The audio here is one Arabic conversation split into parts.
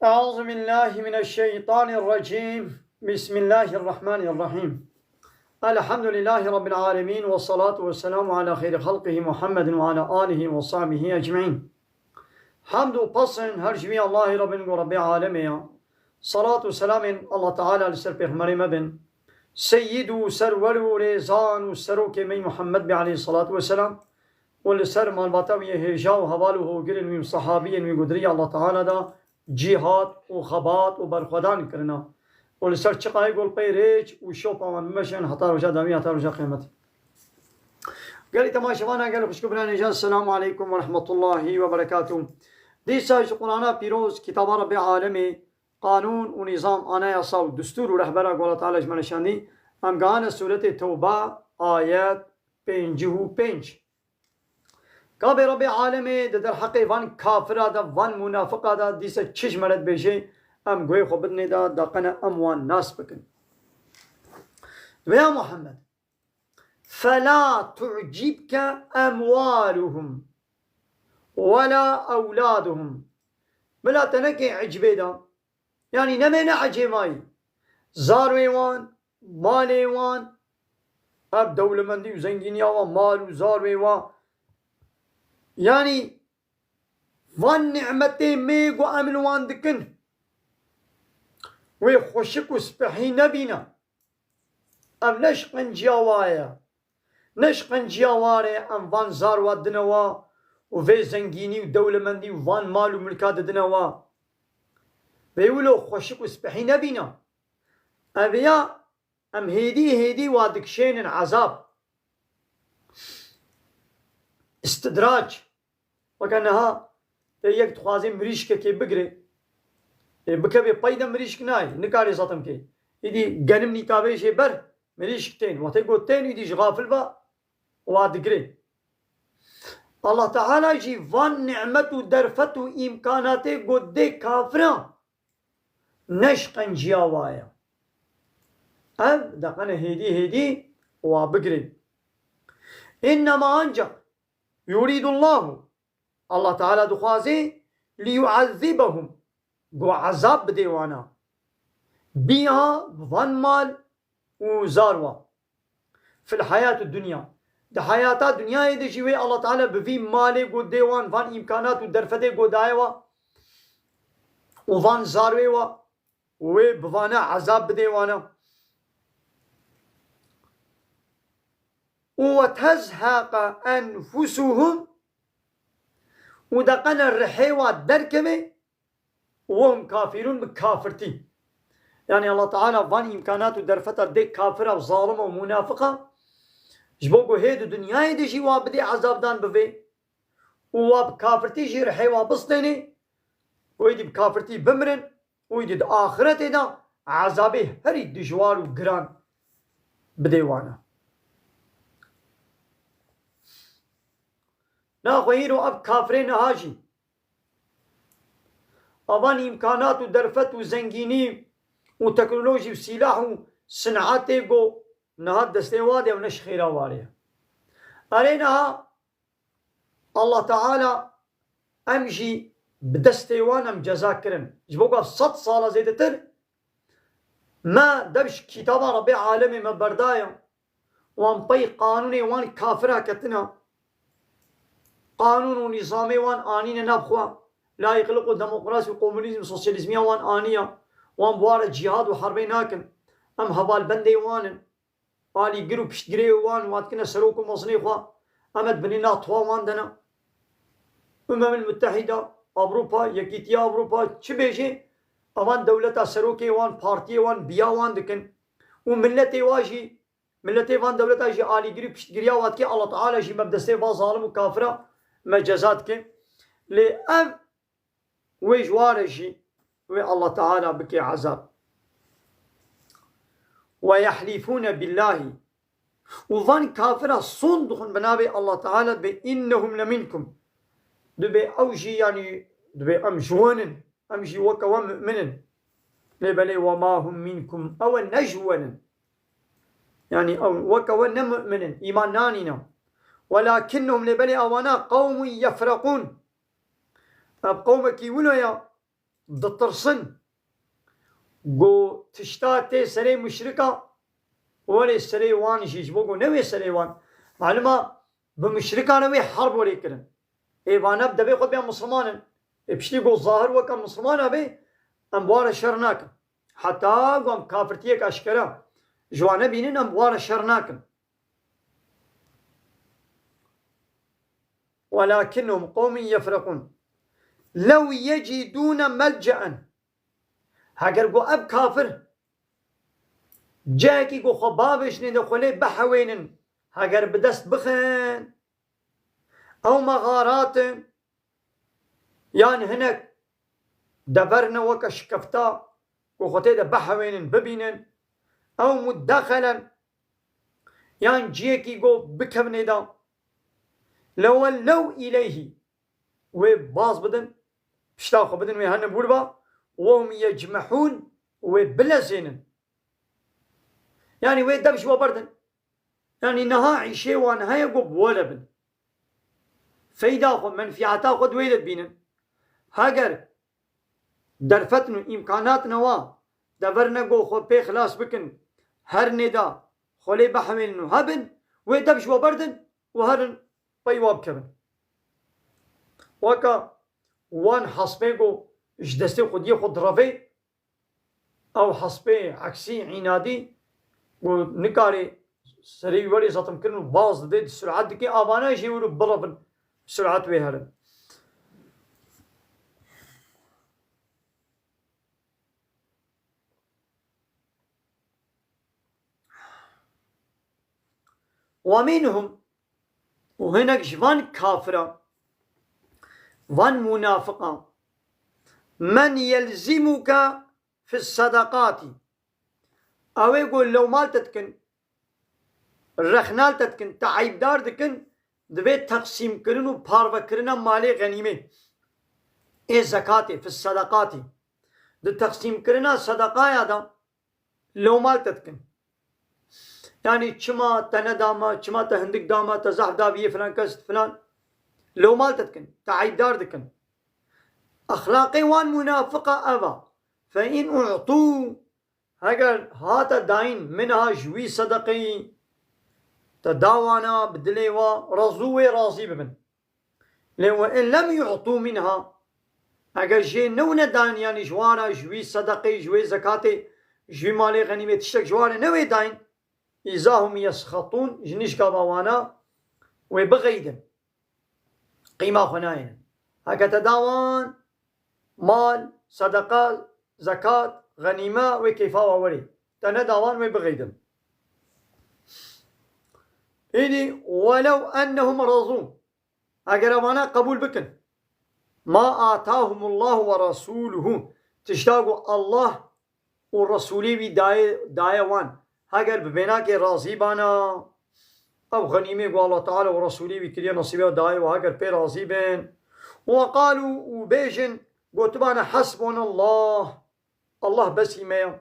أعوذ بالله من الشيطان الرجيم. بسم الله الرحمن الرحيم. الحمد لله رب العالمين والصلاة والسلام على خير خلقه محمد وعلى آله وصحبه أجمعين. حمد وبصن هرجمي الله رب ورب العالمين. صلاة وسلام الله تعالى لسر پیغمبر مبن سيد سرور رزان سروك من محمد عليه الصلاة والسلام والسر مالباتوية هجاو هوالو هوگرن ويم صحابين ويقدري الله تعالى دا جهاد و خبات و برخودان کرنا و لسر چقای گل پی ریچ و شوپا من مشن حتا رجا دامی حتا رجا قیمتی قال تماشوانا قال خوشكبرنا نجاز السلام عليكم ورحمة الله وبركاته. دي سايش قرآن بيروز كتاب رب عالمي قانون و نظام آنا يصا و دستور و رهبرا قول تعالى جمال شاندي ام قانا سورة توبة آيات 55. قابل رب عالمي در حقي وان كافرا دا وان منافقا دا ديسا چش مرد بيشي ام گوي خوبتني دا قنا اموان ناس بكن. ويا محمد فلا تعجبك اموالهم ولا اولادهم بلا تنكي عجبه دا يعني نمينا عجيماي زاروي وان مالي وان اب دولمندي و زنگينيا وان مال و زاروي وان يعني وان نعمتين ميغو امن وان دكن ويخوشك وسبحي نبينا ام نشقن جاوايا نشقن جاواري ام وان زار ودنوا وفي زنگيني ودولة مندي وان مال وملكات دنوا ويقولوا خوشك وسبحي نبينا ابيا ام هيدي وادكشين عذاب استدراج وكانها يك تخوازي مريشك كي بقري بكبي بايدا مريشك ناي نكاري ساتم كي يدي غنم نيكابي شي بر مريشكتين وتيقو تين يدي غافل با وادقري الله تعالى جي فان نعمته درفته امكاناته قد كافرا نشقن جياوايا اب دقنا هيدي وابقري انما انجا يريد الله تعالى دخوازي ليعذبهم قو عذاب بديوانا بيها فان مال وزاروا في الحياة الدنيا ده حياة الدنيا يدي شوي الله تعالى بفي مالي قو ديوان فان امكانات ودرفته قو دايوا وفان زاروا وبفانا عذاب بديوانا وتزهق أنفسهم ودقنا الرحيوة دركمه وهم كافرون بكافرتي يعني الله تعالى فان إمكانات ودرفتا ديك كافرة وظالمة ومنافقة جبوكو هيدو دنيا دي جي وابدي عذاب دان بفي واب كافرتي جي رحيوة بسطيني ويدي بكافرتي بمرن ويدي آخرتي دا عذابي هري دجوار وقران بديوانا ناخوهيرو اب كافرين هاجي اوان امكانات ودرفت وزنگيني وتكنولوجي وسلاح وصنعاتي قو نهاد دستيوادي ونش خيرا واريا علينا الله تعالى امجي بدستيوان ام جزاكرن جبوكا 100 صالة زيدتر ما دبش كتاب ربي عالمي ما بردايا وان بي قانوني وان كافرها كتنا قانون ونظامي وان آنين نبخوا لا يخلقوا ديمقراطية وكومونيزم وسوسياليزمية وان آنية وان بوارد جهاد وحربين هاكن ام هبال بندي وانن آلي قرو بشتقري وان واتكنا سروكو مصني خوا امد بنينا طوا وان دنا المتحدة أوروبا يكيتيا أوروبا چه بيجي اوان دولتا سروكي وان بارتي وان بيا وان دكن وملتي واجي ملتي وان دولتا جي آلي قرو بشتقريا واتكي الله تعالى جي مبدستي وان ظالم وكافرة مجازات كي لأم ويجوارجي وي الله تعالى بكي عذاب ويحلفون بالله وظن كافرة صندخن بنابي الله تعالى بإنهم لمنكم دبي أوجي يعني دبي أمجوان أمجي وكوا مؤمن لبلي وما هم منكم أو نجوان يعني أو وكوا مؤمن إيمان نانينا ولكنهم لبني أوانا قوم يفرقون قومك ولايا دترسن قو تشتاتي سري مشركة ولي سري وان جيج بوغو نوي سري وان معلومة بمشركة نوي حرب ولي كرن ايوانا بدبي خود بيان مسلمان بشتي قو ظاهر وكا مسلمان ابي امبوار شرناك حتى قوم كافرتيك اشكرا جوانا بينن امبوار شرناك ولكنهم قوم يفرقون لو يجدون ملجأ هاگر قو اب كافر جاكي قو خبابش ندخلي بحوينن هاگر بدست بخن او مغارات يعني هناك دبرنا وكا شكفتا وخطيدا بحوينن ببينن او مدخلا يعني جيكي قو بكبندا لو إليه وباز بدن بشتاخو بدن ويهن بولبا وهم يجمحون وبلزينن يعني ويدبش وبردن يعني نها عيشي وانها يقب ولبن فايداخو منفعتاخو دويدت بينن هاگر درفتنو امكاناتنا وا دبرنا قو خو بي خلاص بكن هر ندا خولي بحملنو هبن ويدبش وبردن وهرن بيواب كبن وكا وان حسبيقو جدستي خود يخود رفي او حسبي عكسي عنادي ونكاري سري ولي زطم كرنو باز دي السرعات دكي آبانا يجي ولو بلبن سرعات ويهرن ومنهم وهناك جوان كافرة وان منافقة من يلزمك في الصدقات او يقول لو مال تتكن رخنال تتكن تعيب دار دكن دبي تقسيم كرنو بارفا كرنا مالي غنيمة اي زكاتي في الصدقات دو تقسيم كرنا صدقايا دا لو مال تتكن يعني چما تنه داما چما تهندك داما تزح دابيه فلان كست فلان لو مال تتكن تعيب دار دكن اخلاقي وان منافقة ابا فإن اعطوا هاگر هاتا داين منها جوي صدقي تداوانا بدليوا رزوي راضي ببن لو إن لم يعطوا منها اگر جي نونا داين يعني جوانا جوي صدقي جوي زكاتي جوي مالي غنيمة تشتك جوانا نوي داين إذا هم يسخطون جنيش كاباوانا ويبغيدن قيمة خناين هكا تداوان مال صدقة زكاة غنيمة وكيفا وولي تنداوان ويبغيدن إني ولو أنهم رضوا أجر وانا قبول بكن ما آتاهم الله ورسوله تشتاقوا الله ورسوله داي وان هاگر ببینا که راضی بانا او غنیمه گو الله تعالی و رسولی بکریه نصیبه دای و هاگر پی راضی بین وقالوا وبيجن قلت بانا حسبنا الله بس ما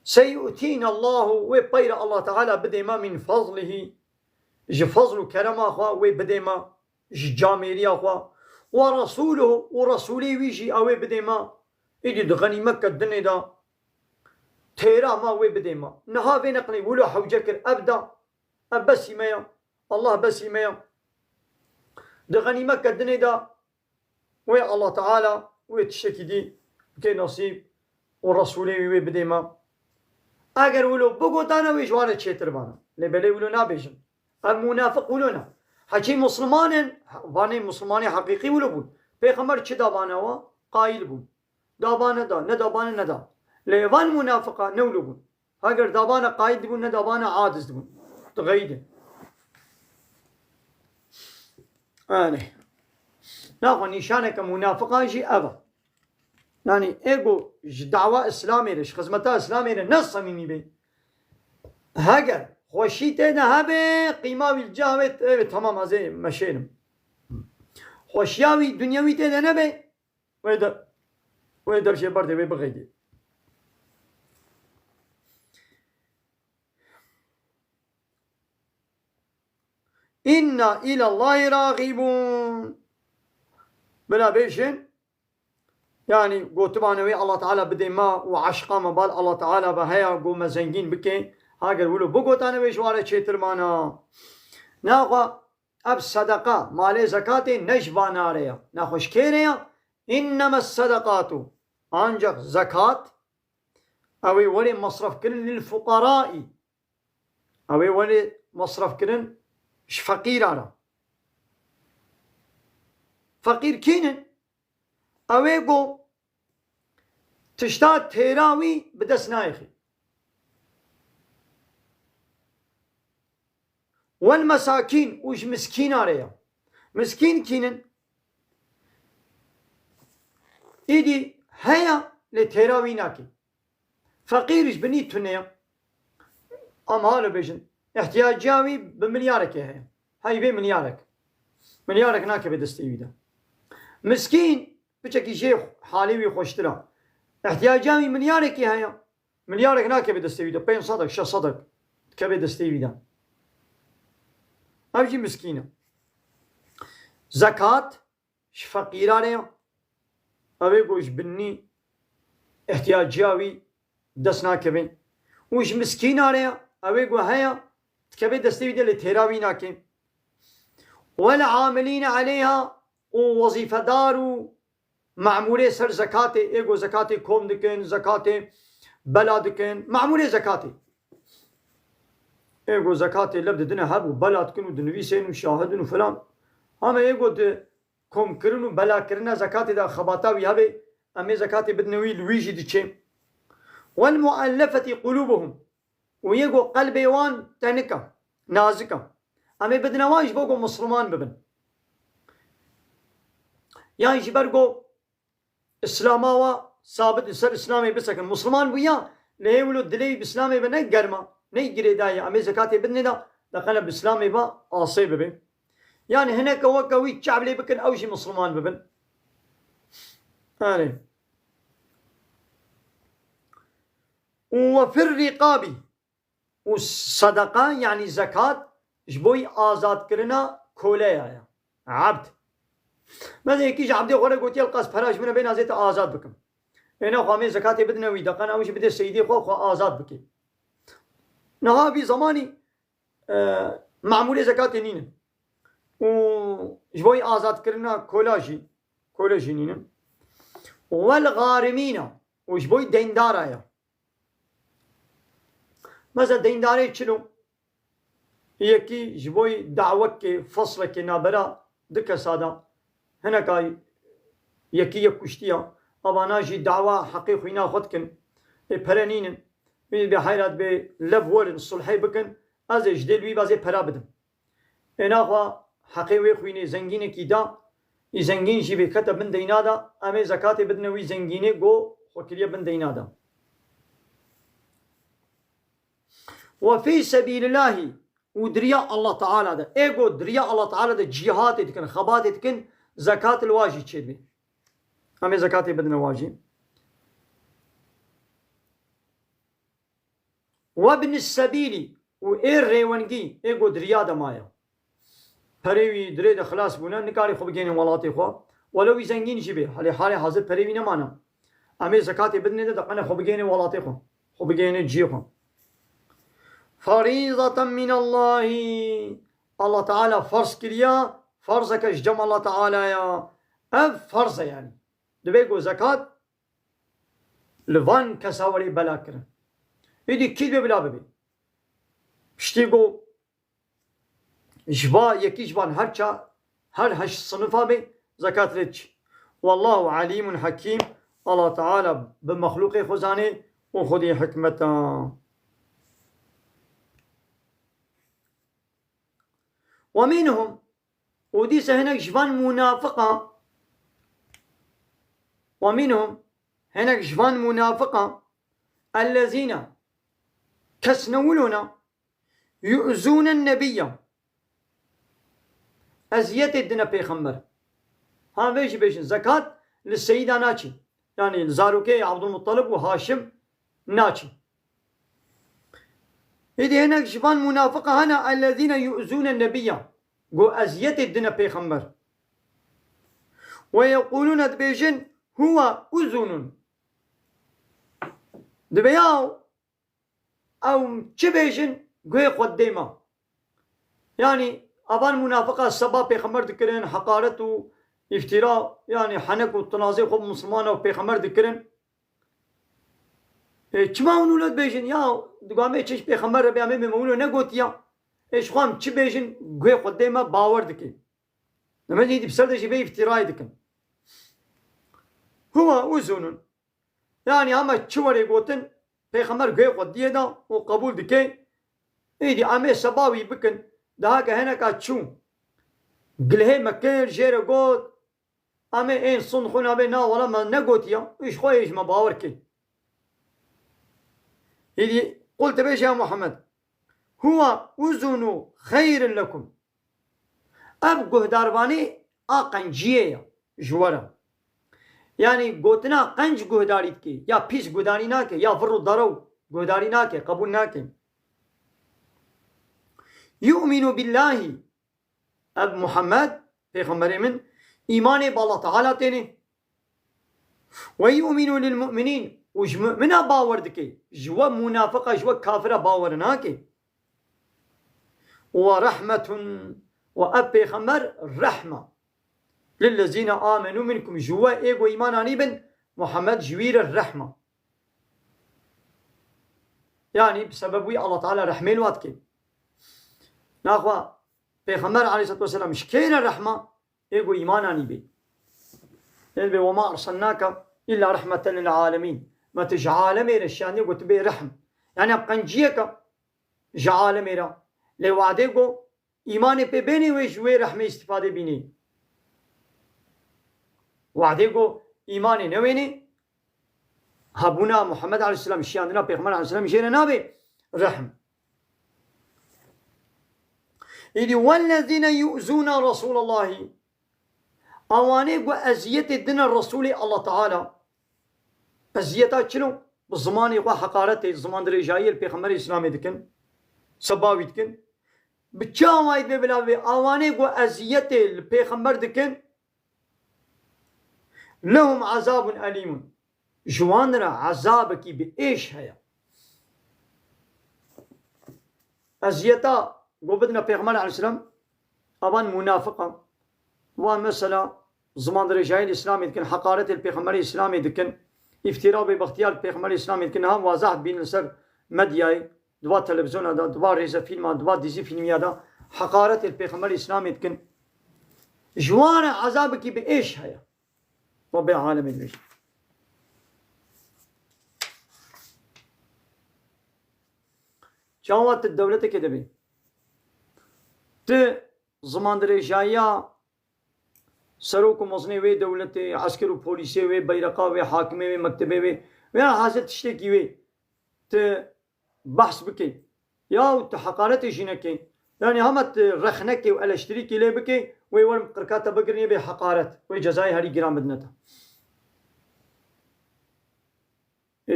سيؤتينا الله وبير الله تعالى بدي ما من فضله فضل كرم اخوا وبدي ما جاميري اخوا ورسوله ويجي او بدي ما يجي غنيمه كدني دا تيرا ما وي بديما نها بين نقلي ولو حوجكر ابدا بس يميا الله بس يميا دغني مكة الدنيا دا وي الله تعالى وي تشكي دي كي نصيب والرسولي وي بديما اگر ولو بقو دانا وي جوانا تشيتر بانا لبلي ولو نابيجن المنافق ولونا حكي مسلمان واني مسلماني حقيقي ولو بون بيغمر چه دابانا وا قايل بون دابانا دا ندابانا ندا ليوان منافقة نولبون هاگر دابانا قايد بون ندابانا عادز بون تغيده يعني ناخو نشانك منافقة جي أبا يعني ايقو دعوة اسلامي لش خزمتا اسلامي نص ميمي بي هاگر خوشيته نهابي قيماوي الجاوت ايه تمام هزي مشينم خوشياوي دنياوي تيدا نبي ويدا بشي برده بغيده إنا إلى الله راغبون بلا بيشن يعني قوتبانوي الله تعالى بدي ما وعشقا مبال الله تعالى بهيا قو مزنجين بكي هاگر ولو بقوتانوي شوارة چيتر مانا ناقا اب صدقه مال زكاة نجبانا ريا ناخوش كيريا إنما الصدقات ancak زكاة أوي ولي مصرف كرن للفقراء أوي ولي مصرف كرن فقير على فقير كينن أوي قو تشتاد تيراوي بدس نايخي والمساكين وش مسكين عليها مسكين كينن إيدي هيا لتيراوي ناكي فقيرش بني تنيا أم هذا بيجن احتياجاوي بمليارك هي هاي بي مليارك ناكي بدستي ده مسكين بچكي شيخ حالي خوشترا احتياجاوي مليارك هي مليارك ناكي بدستي ده بين صدق شا صدق كبي دستي ده أبجي مسكينة زكاة فقير عليها أبي قوش بني احتياجاوي دسنا كبين وش مسكين عليها أبي قو هيا كبي دستي ده لتيراوي ناكي والعاملين عليها ووظيفة دارو معمولة سر زكاة إيقو زكاة كوم دكين زكاة بلا دكين معمولة زكاة إيقو زكاة لبد دنا هب وبلا دكين ودنويسين وشاهدين وفلان أما إيقو دي كوم كرن وبلا كرنا زكاة دا خباتا ويهبي أمي زكاة بدنوي لويجي ديشي والمؤلفة قلوبهم ويقو قلبي وان تنكا نازكا أمي بدنواش بوقو مسلمان ببن يعني جبرقو إسلاماوا ثابت سر إسلامي بسكن مسلمان ويا لهولو دلي بإسلامي بنا قرما نيجري دايا أمي زكاة بدن دا دخلنا بإسلامي با آصي ببن يعني هناك وقوي شعب بكن أو شي مسلمان ببن هاني وفي الرقاب والصدقة يعني زكاة جبوي آزاد كرنا كوليا عبد مثلا يكيش عبدي غوري قلت يلقاس فراش من بين ازيت آزاد بكم هنا خامي زكاة بدنا ويدا قنا وش بدي سيدي خو آزاد بكي نهابي زماني معمولة زكاة نين وجبوي آزاد كرنا كولاجي نين والغارمين وجبوي ديندارا يا مثلا دينداري شنو يكي جبوي دعوك فصلك نابرا دكا سادا هنا كاي يكي يكشتيا أباناجي دعوة حقيقي ناخدكن برانين بحيرات بلبور الصلحي بكن از جديد بي بازي برا بدم هنا خوا حقيقي خويني زنجيني كيدا يزنجين شي بكتب من دينادا أمي زكاة بدنوي زنجيني جو وكليا من دينادا وفي سبيل الله ودريا الله تعالى ده ايغو دريا الله تعالى ده جهات تكن خبات تكن زكاة الواجي تشدي أمي زكاة بدن الواجي وابن السبيل وإير ريوانجي ايغو دريا ده مايا بريوي دري ده خلاص بونا نكاري خبجين ولاتي خوا ولو يزنجين شبه حالي حاضر بريوي نمانا أمي زكاة بدن ده قنا خبجين ولاتي خوا خبجين جي خوا فريضة من الله الله تعالى فرض كريا فرضك جمع الله تعالى يا فرض يعني دبيقو زكاة لفان كساوري بلا كرن يدي كيد بلا ببي بشتيقو جبا يكي جبان هر هش صنفا بي زكاة رج والله عليم حكيم الله تعالى بمخلوق خزاني وخذي حكمته ومنهم وديس هناك جبان منافقة ومنهم هناك جبان منافقة الذين كسنولنا يؤذون النبي أزيت الدنا بيخمر ها بيش زكاة للسيدة ناتشي يعني الزاروكي عبد المطلب وهاشم ناتشي إذا هناك جبان منافقة هنا الذين يؤذون النبي قو أزيت الدنا بيخمر ويقولون دبيجن هو أذن دبياو أو تشبيجن قوي قديمة يعني أبان منافقة السبا بيخمر ذكرين حقارة افتراء يعني حنك وتنازع خب مسلمان وبيخمر ذكرين چما ونولد بيجن يا دقامي چش بيخمر ربي عمي مولو نقوت يا ايش خوام چه بيجن قوي قديمة باور دكي لما يجي بسرد شي افتراء دكن هو أذن يعني أما تشوري قوتن بيخمر قوي قدية دا وقبول دكي ايدي عمي سباوي بكن دهاك هناك تشو قلهي مكير جير قوت عمي اين صنخون عمي نا ولا ما نقوت يا ايش خوي ايش ما باور كي ايدي قلت بيش يا محمد هو أذن خير لكم أبقه دارباني قنجية جوارا يعني قوتنا قنج قهداري كي يا بيس قهداري ناكي يا فرو دارو قهداري ناكي قبول ناكي يؤمن بالله أب محمد پیغمبر من إيمان بالله تعالى تيني ويؤمن للمؤمنين وش مؤمنة باور دكي جوا منافقة جوا كافرة باور ناكي ورحمة وأب پیغمبر رحمة للذين آمنوا منكم جوا إيغو إيماناني بن محمد جوير الرحمة يعني بسبب الله تعالى رحمة الواتكي ناخوا پیغمبر عليه الصلاة والسلام شكين الرحمة إيغو إيماناني بي يعني وما أرسلناك إلا رحمة للعالمين ما تجعل ميرا الشاني قلت بي رحم يعني أبقنجيك جعال ميرا لوعده قو إيماني بي بيني ويجوي رحمة استفادة بيني وعده قو إيماني نويني هبونا محمد عليه السلام الشياندنا پیغمبر عليه السلام شيرا نابي رحم إذ والذين يؤذون رسول الله أواني قو أزيت الدين الرسول الله تعالى أزيتات شنو بالزمان يقوى حقارته الزمان درجائي البيغمبر الإسلامي دكن سباوي دكن بتشاوايد ببلاوي أواني قو أزيت البيغمبر دكن لهم عذاب أليم جواننا عذابك بإيش هيا أزيتا قبضنا پیغمبر عليه السلام أبان منافقا ومثلا زمان درجائي الإسلامي دكن حقارة البيغمبر الإسلامي دكن افتراء ببختيار البيغمبر الإسلامي دكن هم واضح بين السر مدياي دوا تلفزيون هذا دوا ريزا فيلم دوا ديزي فيلم هذا حقارة البيغمبر الإسلامي دكن جوانا عذابك بإيش هيا رب العالمين بيش شاوات الدولة كده بي زمان درجايا سروك مصني وي دولة عسكر وبوليسي وي بيرقا وي حاكمي وي مكتبي وي وين حاجة تشتكي وي بحث بكي يا حقارة جينكي يعني هم رخنكي والاشتريكي لي بكي وي ورم قركاتا بقرني بحقارات وي جزاي هاري جرام بدنتا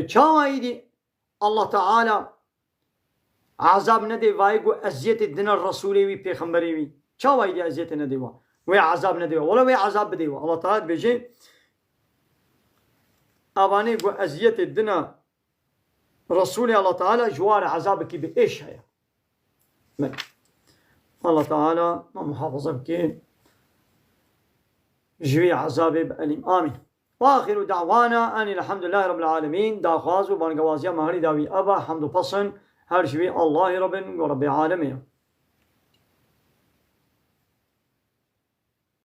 چاوا ايدي الله تعالى عذاب ندي وايغو ازيت الدين الرسولي وي پیغمبري وي چاوا ايدي ازيت ندي وا وي عذاب ندي ولا وي عذاب بدي وا الله تعالى بيجي اباني غو ازيت الدين رسولي الله تعالى جوار عذابك بايش هي الله تعالى ما محافظه بكي جوي عذابي بأليم آمين وآخر دعوانا أن الحمد لله رب العالمين دا خواز و بانقوازيا مهري داوي أبا حمد و پسن هر شوي الله رب العالمين